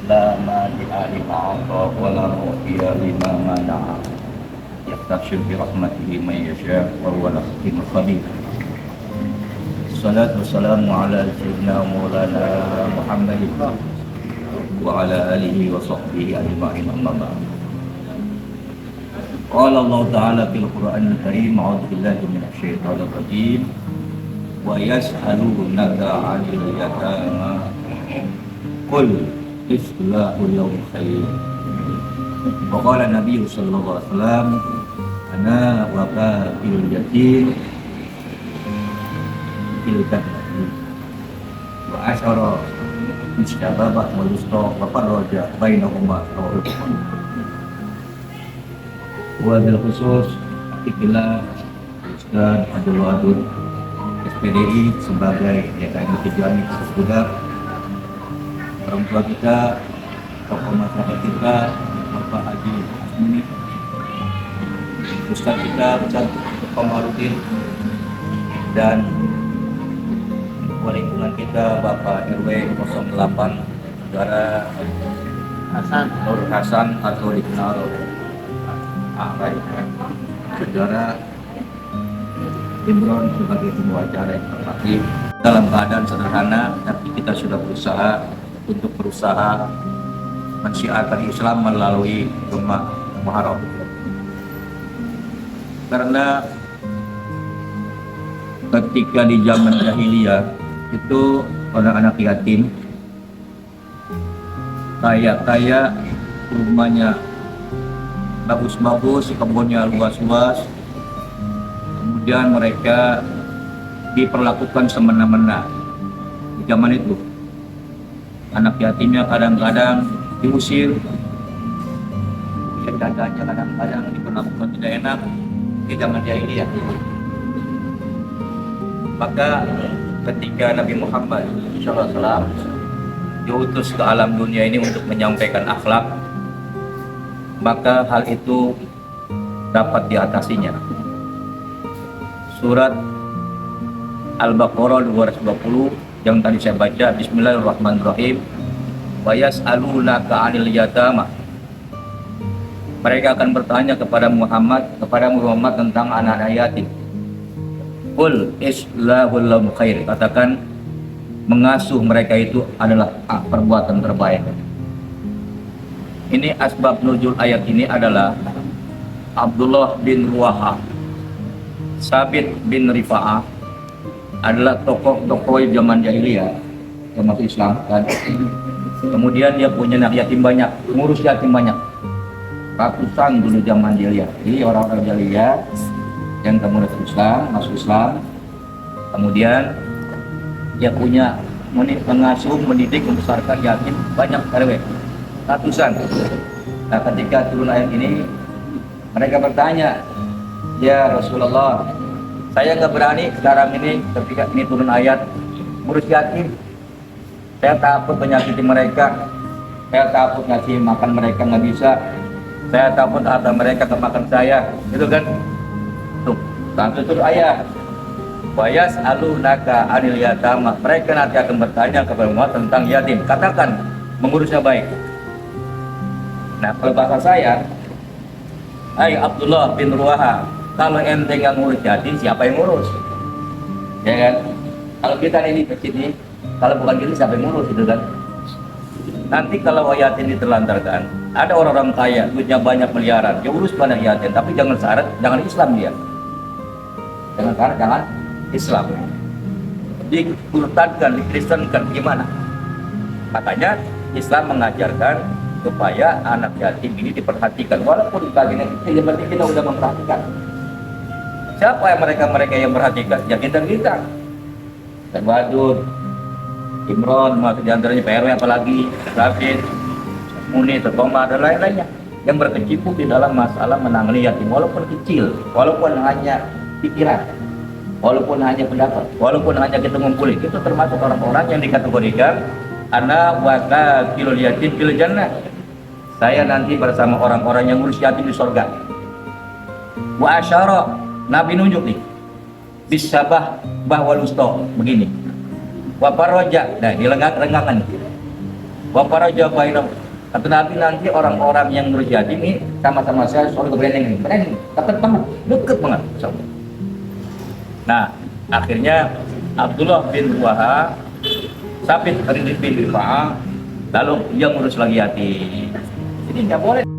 لا مانع لما أعطى ولا معطي لما منع يستبشر برحمته من يشاء وهو الحكيم الخبير. الصلاة والسلام على سيدنا مولانا محمد وعلى آله وصحبه أجمعين أما بعد. قال الله تعالى في القرآن الكريم أعوذ بالله من الشيطان الرجيم ويسألونك عن اليتامى قل إصلاح لهم خير وقال النبي صلى الله عليه وسلم أنا وكافل اليتيم في الجنة وعشر الشباب والوسطى وفرج بينهما wabil khusus ikhlas Ustaz Abdul Wadud SPDI sebagai DKM Tijani Sesudah orang tua kita, tokoh masyarakat kita, Bapak Haji Asmini, Ustaz kita, Ustaz Komarudin, dan wali lingkungan kita Bapak RW 08 Saudara Nur Hasan atau dikenal Saudara Imron sebagai pembawa acara yang terpaksa dalam keadaan sederhana, tapi kita sudah berusaha mensyiarkan Islam melalui rumah Muharram. Karena ketika di zaman jahiliyah itu anak-anak yatim kaya rumahnya bagus-bagus, kebunnya luas-luas, kemudian mereka diperlakukan semena-mena. Di zaman itu anak yatimnya kadang-kadang diusir, dadanya kadang-kadang diperlakukan tidak enak di zaman jahiliyah. Maka ketika Nabi Muhammad SAW diutus ke alam dunia ini untuk menyampaikan akhlak, maka hal itu dapat diatasinya. Surat Al-Baqarah 220 yang tadi saya baca, Bismillahirrahmanirrahim. Wa yas'alunaka 'anil yatama. Mereka akan bertanya kepada Muhammad tentang anak-anak yatim. Qul islahul lahum khair. Katakan mengasuh mereka itu adalah perbuatan terbaik. Ini asbab nuzul ayat ini adalah Abdullah bin Ruwaha, Sabit bin Rifa'ah adalah tokoh-tokoh zaman jahiliyah termasuk Islam kan. Kemudian dia punya anak yatim banyak, ngurus yatim banyak, ratusan dulu zaman jahiliyah. Jadi orang-orang jahiliyah yang kemudian masuk Islam, kemudian dia punya mengasuh, mendidik, membesarkan yatim banyak RW. Ratusan. Nah, ketika turun ayat ini, mereka bertanya, ya Rasulullah, saya nggak berani sekarang ini ketika ini turun ayat ngurus yatim. Saya takut menyakiti mereka, saya takut ngasih makan mereka nggak bisa, saya takut harta mereka kemakan saya, gitu kan? Tuh, langsung turun ayat. Bayas alunaka anil yatama. Mereka nanti akan bertanya kepada Muhammad tentang yatim. Katakan mengurusnya baik. Nah, kalau bahasa saya, hai Abdullah bin Ruwaha, kalau ente nggak ngurus yatim, siapa yang ngurus? Ya kan? Kalau kita ini kecil nih, kalau bukan kita siapa yang ngurus itu kan? Nanti kalau yatim diterlantarkan, ada orang-orang kaya, duitnya banyak miliaran, dia urus banyak yatim, tapi jangan syarat, jangan Islam dia. Jangan syarat, jangan Islam. Dikurtankan, dikristenkan, gimana? Makanya Islam mengajarkan supaya anak yatim ini diperhatikan, walaupun bagian kita yang penting kita sudah memperhatikan. Siapa yang mereka yang perhatikan? Ya kita Wadud, Imron, masuk diantaranya PRW apalagi, David, Muni, Tetoma, dan lain-lainnya yang berkecimpung di dalam masalah menangani yatim, walaupun kecil, walaupun hanya pikiran, walaupun hanya pendapat, walaupun hanya kita ngumpulin, itu termasuk orang-orang yang dikategorikan ana wa kafilul yatim fil jannah. Saya nanti bersama orang-orang yang ngurus yatim di surga. Wa asyara, Nabi nunjuk nih. Bisabah bahwa lusto begini. Wa paroja, nah di renggangan. Wa faraja bainahum. Kata Nabi, nanti orang-orang yang ngurus yatim ini sama-sama saya soal keberanian ini. Dekat banget, deket banget. Nah, akhirnya Abdullah bin Ruwaha, Sabit bin Rifa'ah, lalu dia ngurus lagi yatim. Jadi nggak boleh.